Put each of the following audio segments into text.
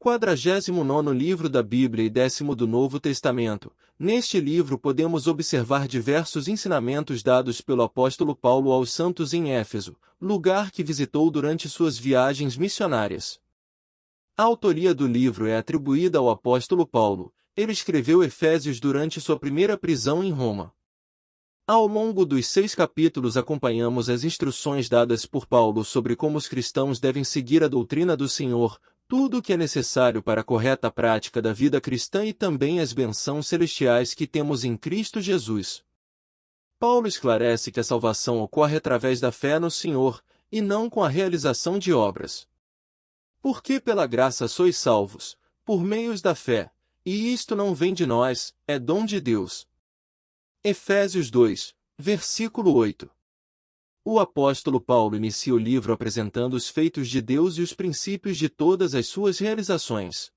49º livro da Bíblia e 10º do Novo Testamento. Neste livro podemos observar diversos ensinamentos dados pelo apóstolo Paulo aos santos em Éfeso, lugar que visitou durante suas viagens missionárias. A autoria do livro é atribuída ao apóstolo Paulo. Ele escreveu Efésios durante sua primeira prisão em Roma. Ao longo dos 6 capítulos acompanhamos as instruções dadas por Paulo sobre como os cristãos devem seguir a doutrina do Senhor, tudo o que é necessário para a correta prática da vida cristã e também as bênçãos celestiais que temos em Cristo Jesus. Paulo esclarece que a salvação ocorre através da fé no Senhor, e não com a realização de obras. Porque pela graça sois salvos, por meios da fé, e isto não vem de nós, é dom de Deus. Efésios 2, versículo 8. O apóstolo Paulo inicia o livro apresentando os feitos de Deus e os princípios de todas as suas realizações.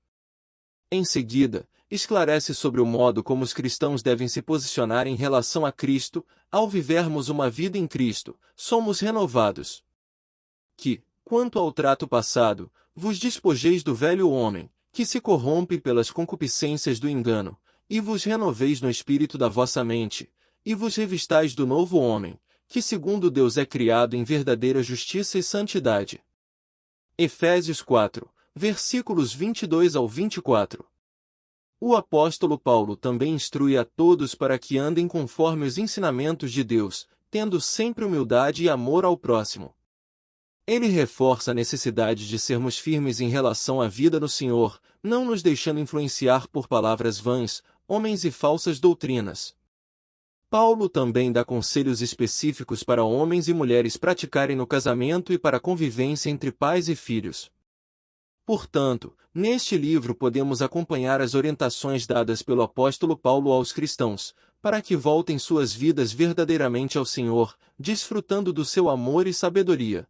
Em seguida, esclarece sobre o modo como os cristãos devem se posicionar em relação a Cristo. Ao vivermos uma vida em Cristo, somos renovados. Que, quanto ao trato passado, vos despojeis do velho homem, que se corrompe pelas concupiscências do engano, e vos renoveis no espírito da vossa mente, e vos revistais do novo homem, que segundo Deus é criado em verdadeira justiça e santidade. Efésios 4, versículos 22 ao 24. O apóstolo Paulo também instrui a todos para que andem conforme os ensinamentos de Deus, tendo sempre humildade e amor ao próximo. Ele reforça a necessidade de sermos firmes em relação à vida no Senhor, não nos deixando influenciar por palavras vãs, homens e falsas doutrinas. Paulo também dá conselhos específicos para homens e mulheres praticarem no casamento e para a convivência entre pais e filhos. Portanto, neste livro podemos acompanhar as orientações dadas pelo apóstolo Paulo aos cristãos, para que voltem suas vidas verdadeiramente ao Senhor, desfrutando do seu amor e sabedoria.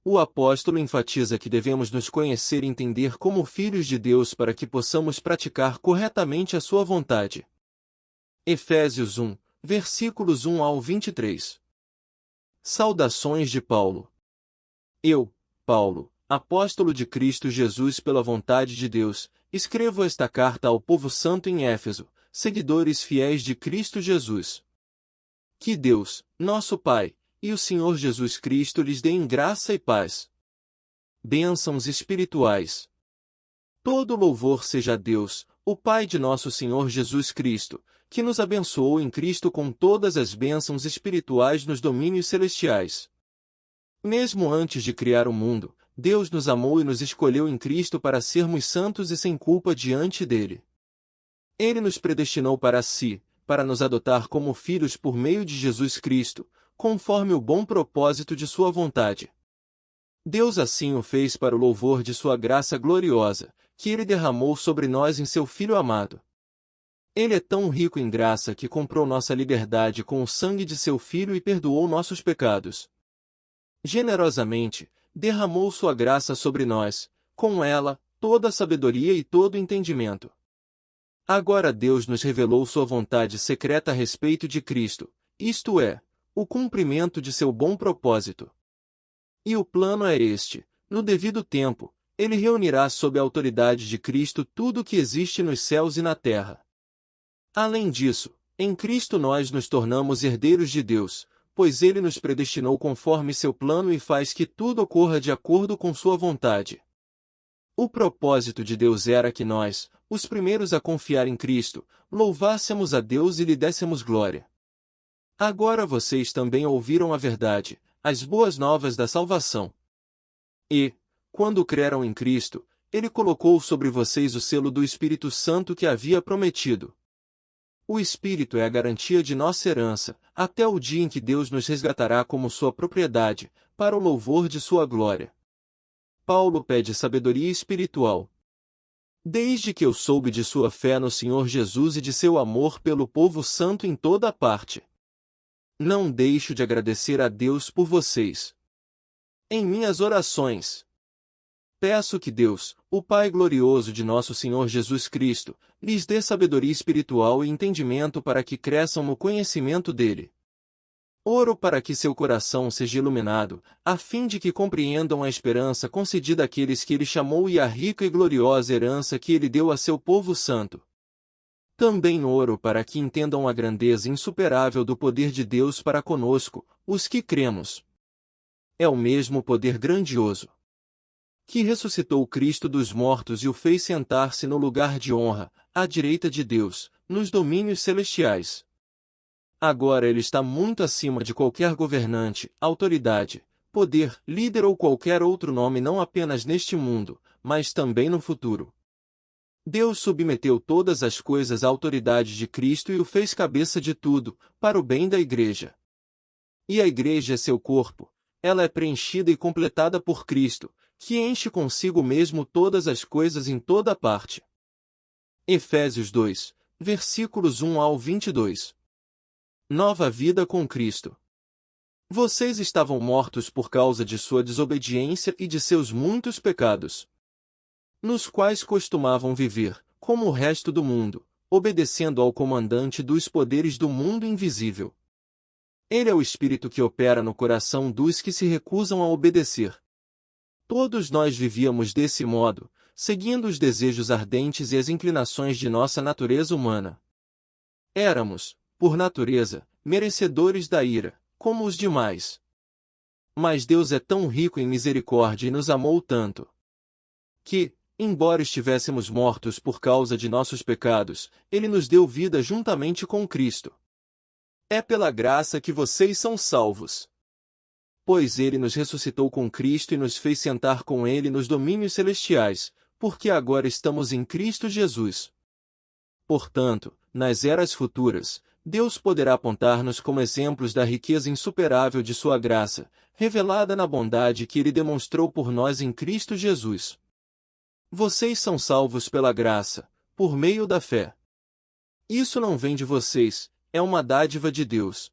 O apóstolo enfatiza que devemos nos conhecer e entender como filhos de Deus para que possamos praticar corretamente a sua vontade. Efésios 1, versículos 1 ao 23. Saudações de Paulo. Eu, Paulo, apóstolo de Cristo Jesus pela vontade de Deus, escrevo esta carta ao povo santo em Éfeso, seguidores fiéis de Cristo Jesus. Que Deus, nosso Pai, e o Senhor Jesus Cristo lhes deem graça e paz. Bênçãos espirituais. Todo louvor seja a Deus, o Pai de nosso Senhor Jesus Cristo, que nos abençoou em Cristo com todas as bênçãos espirituais nos domínios celestiais. Mesmo antes de criar o mundo, Deus nos amou e nos escolheu em Cristo para sermos santos e sem culpa diante dele. Ele nos predestinou para si, para nos adotar como filhos por meio de Jesus Cristo, conforme o bom propósito de sua vontade. Deus assim o fez para o louvor de sua graça gloriosa, que ele derramou sobre nós em seu Filho amado. Ele é tão rico em graça que comprou nossa liberdade com o sangue de seu Filho e perdoou nossos pecados. Generosamente, derramou sua graça sobre nós, com ela, toda a sabedoria e todo o entendimento. Agora Deus nos revelou sua vontade secreta a respeito de Cristo, isto é, o cumprimento de seu bom propósito. E o plano é este: no devido tempo, ele reunirá sob a autoridade de Cristo tudo o que existe nos céus e na terra. Além disso, em Cristo nós nos tornamos herdeiros de Deus, pois ele nos predestinou conforme seu plano e faz que tudo ocorra de acordo com sua vontade. O propósito de Deus era que nós, os primeiros a confiar em Cristo, louvássemos a Deus e lhe dessemos glória. Agora vocês também ouviram a verdade, as boas novas da salvação. E, quando creram em Cristo, ele colocou sobre vocês o selo do Espírito Santo que havia prometido. O Espírito é a garantia de nossa herança, até o dia em que Deus nos resgatará como sua propriedade, para o louvor de sua glória. Paulo pede sabedoria espiritual. Desde que eu soube de sua fé no Senhor Jesus e de seu amor pelo povo santo em toda a parte, não deixo de agradecer a Deus por vocês. Em minhas orações, peço que Deus, o Pai glorioso de nosso Senhor Jesus Cristo, lhes dê sabedoria espiritual e entendimento para que cresçam no conhecimento dele. Oro para que seu coração seja iluminado, a fim de que compreendam a esperança concedida àqueles que ele chamou e a rica e gloriosa herança que ele deu a seu povo santo. Também oro para que entendam a grandeza insuperável do poder de Deus para conosco, os que cremos. É o mesmo poder grandioso que ressuscitou Cristo dos mortos e o fez sentar-se no lugar de honra, à direita de Deus, nos domínios celestiais. Agora ele está muito acima de qualquer governante, autoridade, poder, líder ou qualquer outro nome não apenas neste mundo, mas também no futuro. Deus submeteu todas as coisas à autoridade de Cristo e o fez cabeça de tudo, para o bem da Igreja. E a Igreja é seu corpo, ela é preenchida e completada por Cristo, que enche consigo mesmo todas as coisas em toda parte. Efésios 2, versículos 1 ao 22. Nova vida com Cristo. Vocês estavam mortos por causa de sua desobediência e de seus muitos pecados, nos quais costumavam viver, como o resto do mundo, obedecendo ao comandante dos poderes do mundo invisível. Ele é o Espírito que opera no coração dos que se recusam a obedecer. Todos nós vivíamos desse modo, seguindo os desejos ardentes e as inclinações de nossa natureza humana. Éramos, por natureza, merecedores da ira, como os demais. Mas Deus é tão rico em misericórdia e nos amou tanto que, embora estivéssemos mortos por causa de nossos pecados, Ele nos deu vida juntamente com Cristo. É pela graça que vocês são salvos. Pois Ele nos ressuscitou com Cristo e nos fez sentar com Ele nos domínios celestiais, porque agora estamos em Cristo Jesus. Portanto, nas eras futuras, Deus poderá apontar-nos como exemplos da riqueza insuperável de sua graça, revelada na bondade que Ele demonstrou por nós em Cristo Jesus. Vocês são salvos pela graça, por meio da fé. Isso não vem de vocês, é uma dádiva de Deus.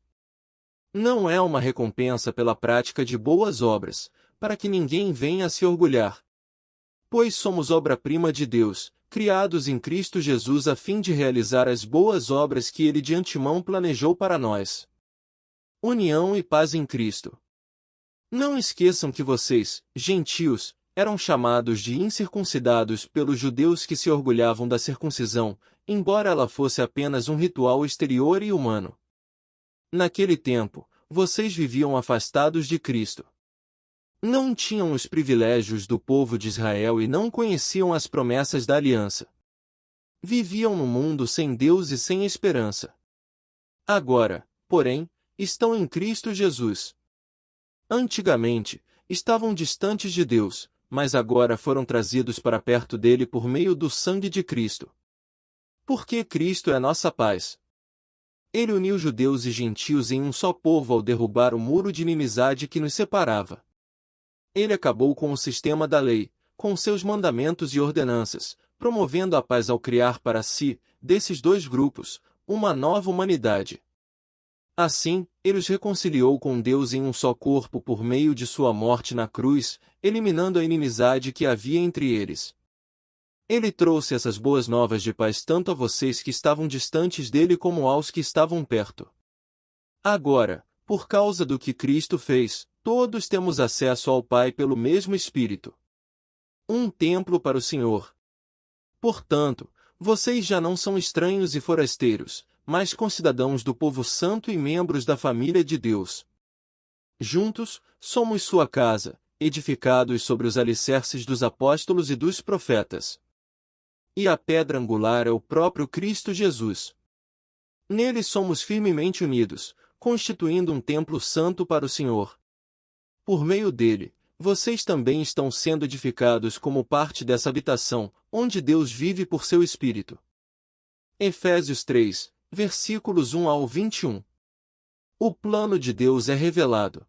Não é uma recompensa pela prática de boas obras, para que ninguém venha a se orgulhar. Pois somos obra-prima de Deus, criados em Cristo Jesus a fim de realizar as boas obras que Ele de antemão planejou para nós. União e paz em Cristo. Não esqueçam que vocês, gentios, eram chamados de incircuncidados pelos judeus que se orgulhavam da circuncisão, embora ela fosse apenas um ritual exterior e humano. Naquele tempo, vocês viviam afastados de Cristo. Não tinham os privilégios do povo de Israel e não conheciam as promessas da aliança. Viviam no mundo sem Deus e sem esperança. Agora, porém, estão em Cristo Jesus. Antigamente, estavam distantes de Deus, mas agora foram trazidos para perto dele por meio do sangue de Cristo. Porque Cristo é nossa paz. Ele uniu judeus e gentios em um só povo ao derrubar o muro de inimizade que nos separava. Ele acabou com o sistema da lei, com seus mandamentos e ordenanças, promovendo a paz ao criar para si, desses dois grupos, uma nova humanidade. Assim, ele os reconciliou com Deus em um só corpo por meio de sua morte na cruz, eliminando a inimizade que havia entre eles. Ele trouxe essas boas novas de paz tanto a vocês que estavam distantes dele como aos que estavam perto. Agora, por causa do que Cristo fez, todos temos acesso ao Pai pelo mesmo Espírito. Um templo para o Senhor. Portanto, vocês já não são estranhos e forasteiros, mas concidadãos do povo santo e membros da família de Deus. Juntos, somos sua casa, edificados sobre os alicerces dos apóstolos e dos profetas. E a pedra angular é o próprio Cristo Jesus. Nele somos firmemente unidos, constituindo um templo santo para o Senhor. Por meio dele, vocês também estão sendo edificados como parte dessa habitação, onde Deus vive por seu Espírito. Efésios 3, versículos 1 ao 21. O plano de Deus é revelado.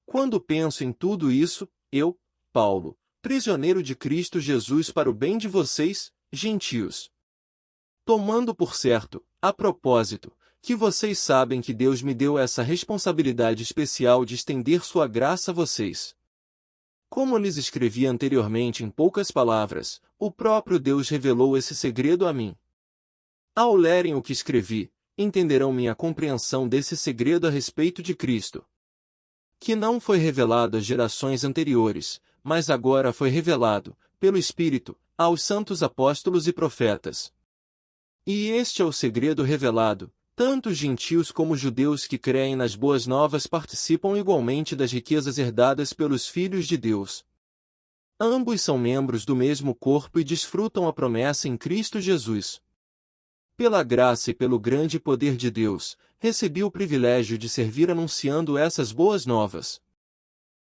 Quando penso em tudo isso, eu, Paulo, prisioneiro de Cristo Jesus para o bem de vocês, gentios. Tomando por certo, a propósito, que vocês sabem que Deus me deu essa responsabilidade especial de estender sua graça a vocês. Como lhes escrevi anteriormente em poucas palavras, o próprio Deus revelou esse segredo a mim. Ao lerem o que escrevi, entenderão minha compreensão desse segredo a respeito de Cristo, que não foi revelado às gerações anteriores, mas agora foi revelado, pelo Espírito, aos santos apóstolos e profetas. E este é o segredo revelado: tanto os gentios como os judeus que creem nas boas novas participam igualmente das riquezas herdadas pelos filhos de Deus. Ambos são membros do mesmo corpo e desfrutam a promessa em Cristo Jesus. Pela graça e pelo grande poder de Deus, recebi o privilégio de servir anunciando essas boas novas.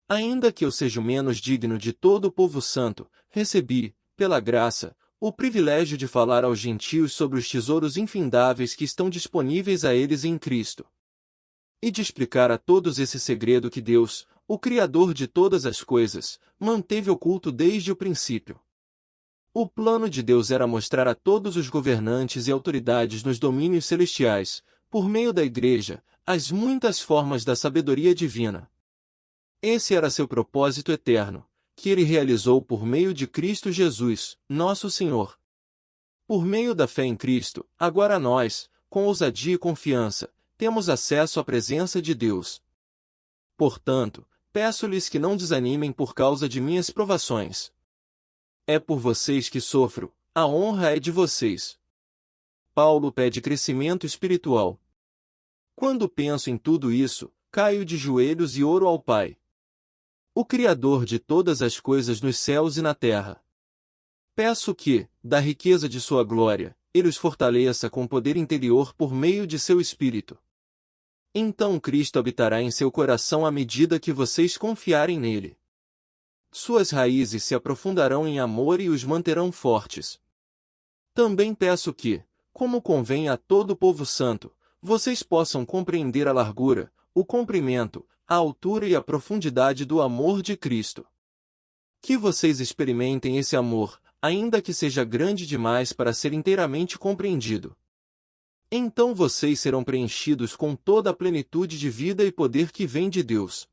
Ainda que eu seja o menos digno de todo o povo santo, recebi, pela graça, o privilégio de falar aos gentios sobre os tesouros infindáveis que estão disponíveis a eles em Cristo. E de explicar a todos esse segredo que Deus, o Criador de todas as coisas, manteve oculto desde o princípio. O plano de Deus era mostrar a todos os governantes e autoridades nos domínios celestiais, por meio da Igreja, as muitas formas da sabedoria divina. Esse era seu propósito eterno, que ele realizou por meio de Cristo Jesus, nosso Senhor. Por meio da fé em Cristo, agora nós, com ousadia e confiança, temos acesso à presença de Deus. Portanto, peço-lhes que não desanimem por causa de minhas provações. É por vocês que sofro, a honra é de vocês. Paulo pede crescimento espiritual. Quando penso em tudo isso, caio de joelhos e oro ao Pai, o Criador de todas as coisas nos céus e na terra. Peço que, da riqueza de sua glória, ele os fortaleça com poder interior por meio de seu Espírito. Então Cristo habitará em seu coração à medida que vocês confiarem nele. Suas raízes se aprofundarão em amor e os manterão fortes. Também peço que, como convém a todo o povo santo, vocês possam compreender a largura, o comprimento, a altura e a profundidade do amor de Cristo. Que vocês experimentem esse amor, ainda que seja grande demais para ser inteiramente compreendido. Então vocês serão preenchidos com toda a plenitude de vida e poder que vem de Deus.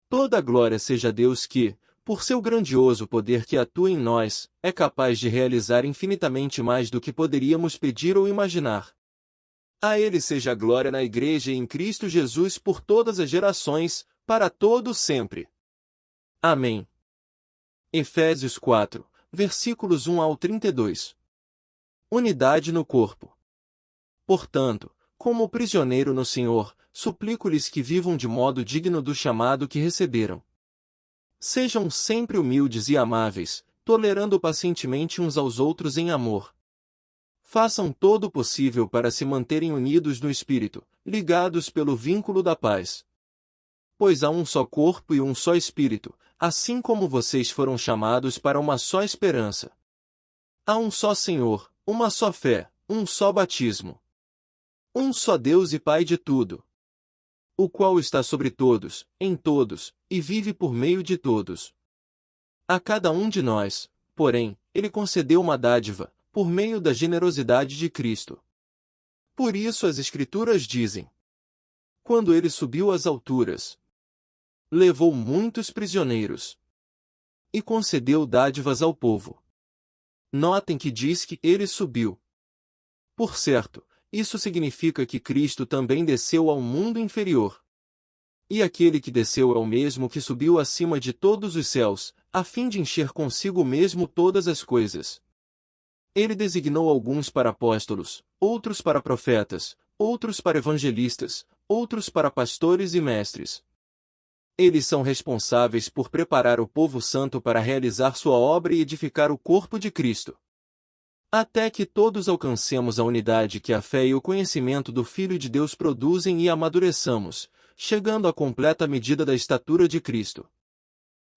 Toda a glória seja a Deus que, por seu grandioso poder que atua em nós, é capaz de realizar infinitamente mais do que poderíamos pedir ou imaginar. A Ele seja a glória na Igreja e em Cristo Jesus por todas as gerações, para todo sempre. Amém. Efésios 4, versículos 1 ao 32. Unidade no corpo. Portanto, como prisioneiro no Senhor, suplico-lhes que vivam de modo digno do chamado que receberam. Sejam sempre humildes e amáveis, tolerando pacientemente uns aos outros em amor. Façam todo o possível para se manterem unidos no Espírito, ligados pelo vínculo da paz. Pois há um só corpo e um só Espírito, assim como vocês foram chamados para uma só esperança. Há um só Senhor, uma só fé, um só batismo. Um só Deus e Pai de tudo, o qual está sobre todos, em todos, e vive por meio de todos. A cada um de nós, porém, ele concedeu uma dádiva, por meio da generosidade de Cristo. Por isso as Escrituras dizem: quando ele subiu às alturas, levou muitos prisioneiros e concedeu dádivas ao povo. Notem que diz que ele subiu. Por certo, isso significa que Cristo também desceu ao mundo inferior. E aquele que desceu é o mesmo que subiu acima de todos os céus, a fim de encher consigo mesmo todas as coisas. Ele designou alguns para apóstolos, outros para profetas, outros para evangelistas, outros para pastores e mestres. Eles são responsáveis por preparar o povo santo para realizar sua obra e edificar o corpo de Cristo, até que todos alcancemos a unidade que a fé e o conhecimento do Filho de Deus produzem e amadureçamos, chegando à completa medida da estatura de Cristo.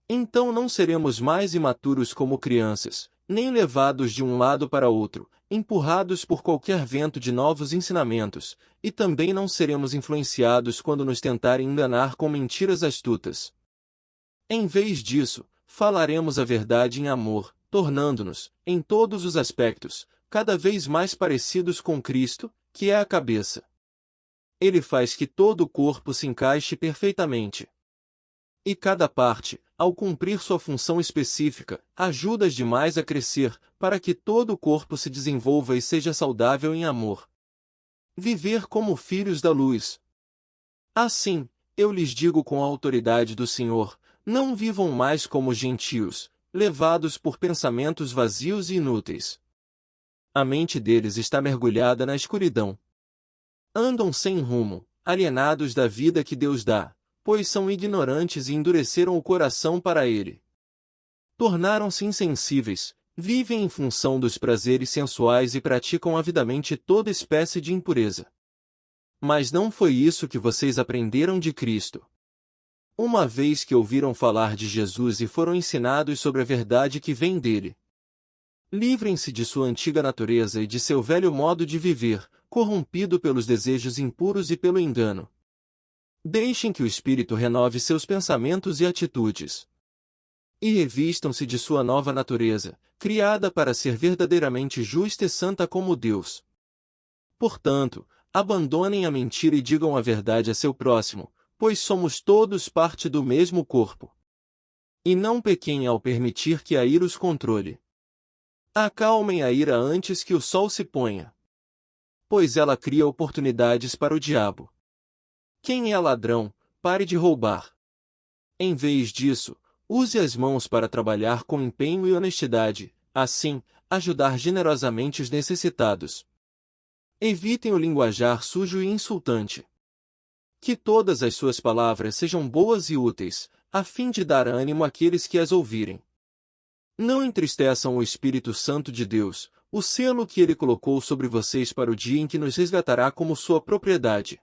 Então não seremos mais imaturos como crianças, nem levados de um lado para outro, empurrados por qualquer vento de novos ensinamentos, e também não seremos influenciados quando nos tentarem enganar com mentiras astutas. Em vez disso, falaremos a verdade em amor, tornando-nos, em todos os aspectos, cada vez mais parecidos com Cristo, que é a cabeça. Ele faz que todo o corpo se encaixe perfeitamente. E cada parte, ao cumprir sua função específica, ajuda as demais a crescer, para que todo o corpo se desenvolva e seja saudável em amor. viver como filhos da luz. Assim, eu lhes digo com a autoridade do Senhor, não vivam mais como gentios, levados por pensamentos vazios e inúteis. A mente deles está mergulhada na escuridão. Andam sem rumo, alienados da vida que Deus dá, pois são ignorantes e endureceram o coração para ele. Tornaram-se insensíveis, vivem em função dos prazeres sensuais e praticam avidamente toda espécie de impureza. Mas não foi isso que vocês aprenderam de Cristo. Uma vez que ouviram falar de Jesus e foram ensinados sobre a verdade que vem dele. Livrem-se de sua antiga natureza e de seu velho modo de viver, corrompido pelos desejos impuros e pelo engano. Deixem que o Espírito renove seus pensamentos e atitudes. E revistam-se de sua nova natureza, criada para ser verdadeiramente justa e santa como Deus. Portanto, abandonem a mentira e digam a verdade a seu próximo, pois somos todos parte do mesmo corpo. E não pequem ao permitir que a ira os controle. Acalmem a ira antes que o sol se ponha. Pois ela cria oportunidades para o diabo. Quem é ladrão, pare de roubar. Em vez disso, use as mãos para trabalhar com empenho e honestidade, assim, ajudar generosamente os necessitados. Evitem o linguajar sujo e insultante. Que todas as suas palavras sejam boas e úteis, a fim de dar ânimo àqueles que as ouvirem. Não entristeçam o Espírito Santo de Deus, o selo que ele colocou sobre vocês para o dia em que nos resgatará como sua propriedade.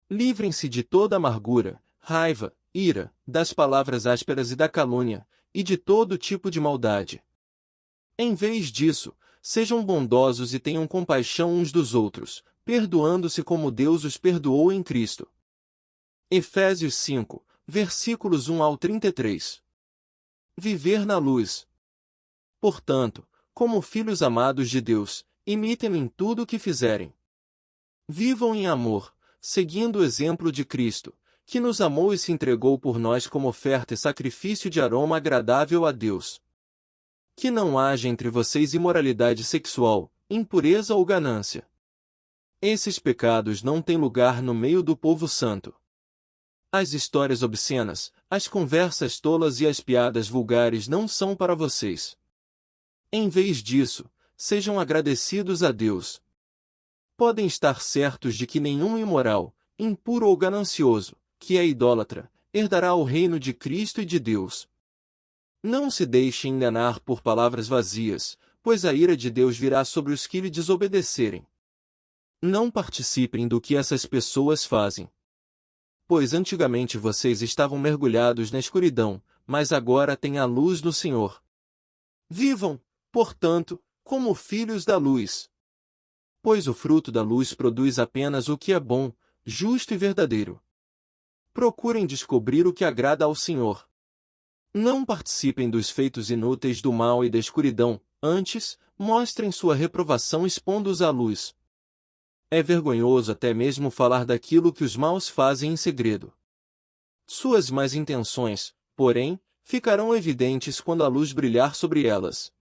Livrem-se de toda amargura, raiva, ira, das palavras ásperas e da calúnia, e de todo tipo de maldade. Em vez disso, sejam bondosos e tenham compaixão uns dos outros, perdoando-se como Deus os perdoou em Cristo. Efésios 5, versículos 1 ao 33. Viver na luz. Portanto, como filhos amados de Deus, imitem-no em tudo o que fizerem. Vivam em amor, seguindo o exemplo de Cristo, que nos amou e se entregou por nós como oferta e sacrifício de aroma agradável a Deus. Que não haja entre vocês imoralidade sexual, impureza ou ganância. Esses pecados não têm lugar no meio do povo santo. As histórias obscenas, as conversas tolas e as piadas vulgares não são para vocês. Em vez disso, sejam agradecidos a Deus. Podem estar certos de que nenhum imoral, impuro ou ganancioso, que é idólatra, herdará o reino de Cristo e de Deus. Não se deixem enganar por palavras vazias, pois a ira de Deus virá sobre os que lhe desobedecerem. Não participem do que essas pessoas fazem. Pois antigamente vocês estavam mergulhados na escuridão, mas agora têm a luz no Senhor. Vivam, portanto, como filhos da luz. Pois o fruto da luz produz apenas o que é bom, justo e verdadeiro. Procurem descobrir o que agrada ao Senhor. Não participem dos feitos inúteis do mal e da escuridão, antes, mostrem sua reprovação expondo-os à luz. É vergonhoso até mesmo falar daquilo que os maus fazem em segredo. Suas más intenções, porém, ficarão evidentes quando a luz brilhar sobre elas.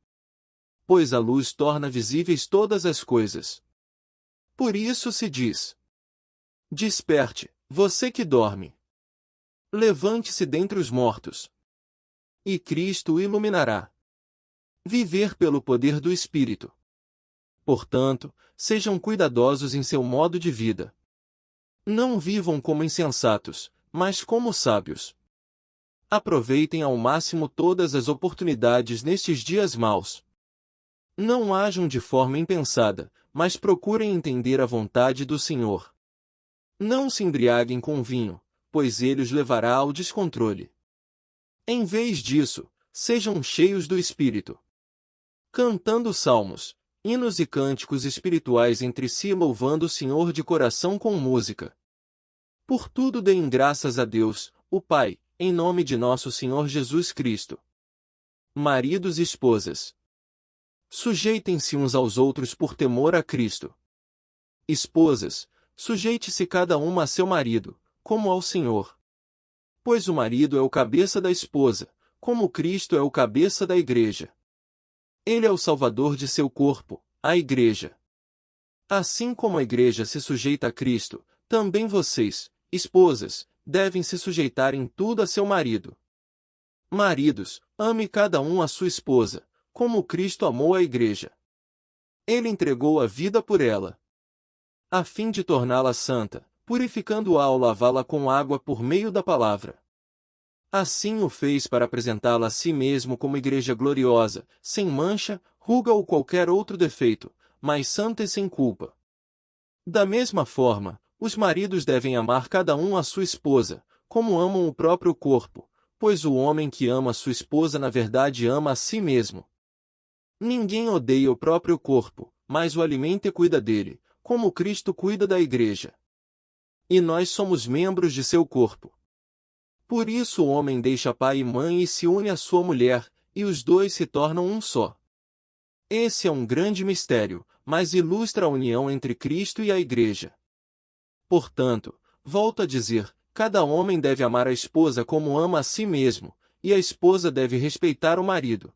Pois a luz torna visíveis todas as coisas. Por isso se diz: desperte, você que dorme. Levante-se dentre os mortos. E Cristo o iluminará. Viver pelo poder do Espírito. Portanto, sejam cuidadosos em seu modo de vida. Não vivam como insensatos, mas como sábios. Aproveitem ao máximo todas as oportunidades nestes dias maus. Não ajam de forma impensada, mas procurem entender a vontade do Senhor. Não se embriaguem com vinho, pois ele os levará ao descontrole. Em vez disso, sejam cheios do Espírito. Cantando salmos, hinos e cânticos espirituais entre si louvando o Senhor de coração com música. Por tudo deem graças a Deus, o Pai, em nome de nosso Senhor Jesus Cristo. Maridos e esposas. Sujeitem-se uns aos outros por temor a Cristo. Esposas, sujeite-se cada uma a seu marido, como ao Senhor. Pois o marido é o cabeça da esposa, como Cristo é o cabeça da igreja. Ele é o salvador de seu corpo, a igreja. Assim como a igreja se sujeita a Cristo, também vocês, esposas, devem se sujeitar em tudo a seu marido. Maridos, ame cada um a sua esposa, como Cristo amou a igreja. Ele entregou a vida por ela, a fim de torná-la santa, purificando-a ao lavá-la com água por meio da palavra. Assim o fez para apresentá-la a si mesmo como igreja gloriosa, sem mancha, ruga ou qualquer outro defeito, mas santa e sem culpa. Da mesma forma, os maridos devem amar cada um a sua esposa, como amam o próprio corpo, pois o homem que ama sua esposa na verdade ama a si mesmo. Ninguém odeia o próprio corpo, mas o alimenta e cuida dele, como Cristo cuida da igreja. E nós somos membros de seu corpo. Por isso o homem deixa pai e mãe e se une à sua mulher, e os dois se tornam um só. Esse é um grande mistério, mas ilustra a união entre Cristo e a igreja. Portanto, volto a dizer, cada homem deve amar a esposa como ama a si mesmo, e a esposa deve respeitar o marido.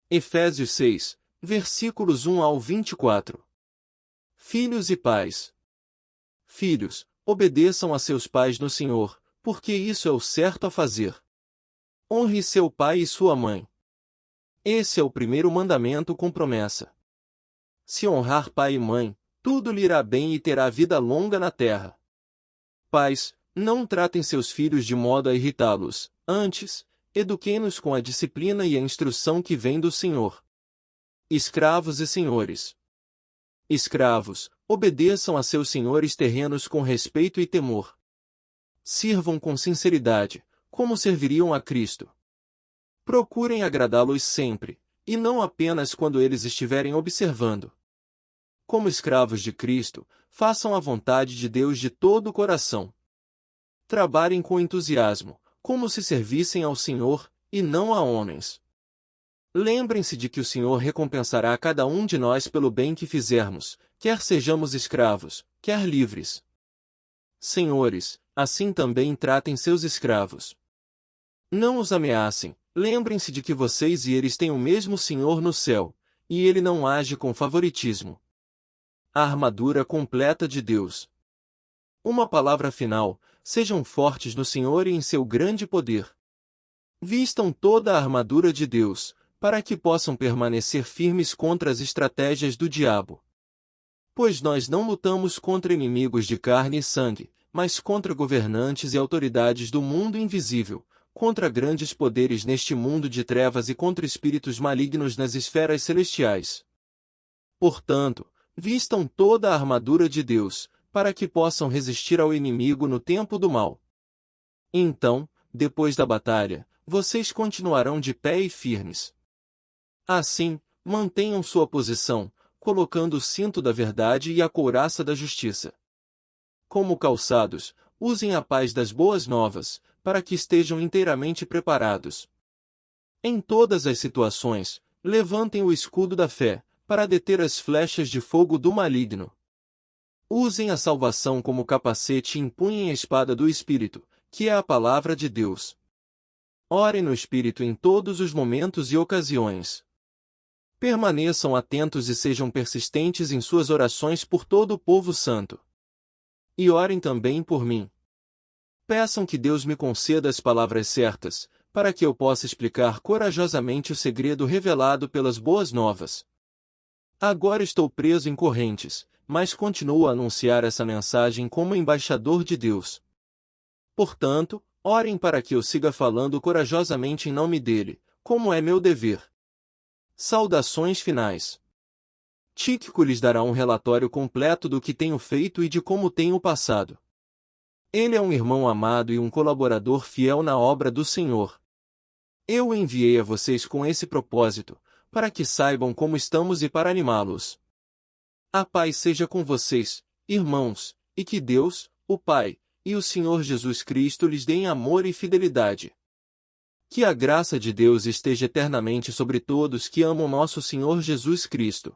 Efésios 6, versículos 1 ao 24. Filhos e pais. Filhos, obedeçam a seus pais no Senhor, porque isso é o certo a fazer. Honre seu pai e sua mãe. Esse é o primeiro mandamento com promessa. Se honrar pai e mãe, tudo lhe irá bem e terá vida longa na terra. Pais, não tratem seus filhos de modo a irritá-los, antes, eduquem-nos com a disciplina e a instrução que vem do Senhor. Escravos e senhores. Escravos, obedeçam a seus senhores terrenos com respeito e temor. Sirvam com sinceridade, como serviriam a Cristo. Procurem agradá-los sempre, e não apenas quando eles estiverem observando. Como escravos de Cristo, façam a vontade de Deus de todo o coração. Trabalhem com entusiasmo, como se servissem ao Senhor, e não a homens. Lembrem-se de que o Senhor recompensará a cada um de nós pelo bem que fizermos, quer sejamos escravos, quer livres. Senhores, assim também tratem seus escravos. Não os ameacem, lembrem-se de que vocês e eles têm o mesmo Senhor no céu, e ele não age com favoritismo. A armadura completa de Deus. Uma palavra final, sejam fortes no Senhor e em seu grande poder. Vistam toda a armadura de Deus, para que possam permanecer firmes contra as estratégias do diabo. Pois nós não lutamos contra inimigos de carne e sangue, mas contra governantes e autoridades do mundo invisível, contra grandes poderes neste mundo de trevas e contra espíritos malignos nas esferas celestiais. Portanto, vistam toda a armadura de Deus, para que possam resistir ao inimigo no tempo do mal. Então, depois da batalha, vocês continuarão de pé e firmes. Assim, mantenham sua posição, colocando o cinto da verdade e a couraça da justiça. Como calçados, usem a paz das boas novas, para que estejam inteiramente preparados. Em todas as situações, levantem o escudo da fé, para deter as flechas de fogo do maligno. Usem a salvação como capacete e empunhem a espada do Espírito, que é a palavra de Deus. Orem no Espírito em todos os momentos e ocasiões. Permaneçam atentos e sejam persistentes em suas orações por todo o povo santo. E orem também por mim. Peçam que Deus me conceda as palavras certas, para que eu possa explicar corajosamente o segredo revelado pelas boas novas. Agora estou preso em correntes, mas continuo a anunciar essa mensagem como embaixador de Deus. Portanto, orem para que eu siga falando corajosamente em nome dele, como é meu dever. Saudações finais. Tíquico lhes dará um relatório completo do que tenho feito e de como tenho passado. Ele é um irmão amado e um colaborador fiel na obra do Senhor. Eu o enviei a vocês com esse propósito, para que saibam como estamos e para animá-los. A paz seja com vocês, irmãos, e que Deus, o Pai, e o Senhor Jesus Cristo lhes deem amor e fidelidade. Que a graça de Deus esteja eternamente sobre todos que amam nosso Senhor Jesus Cristo.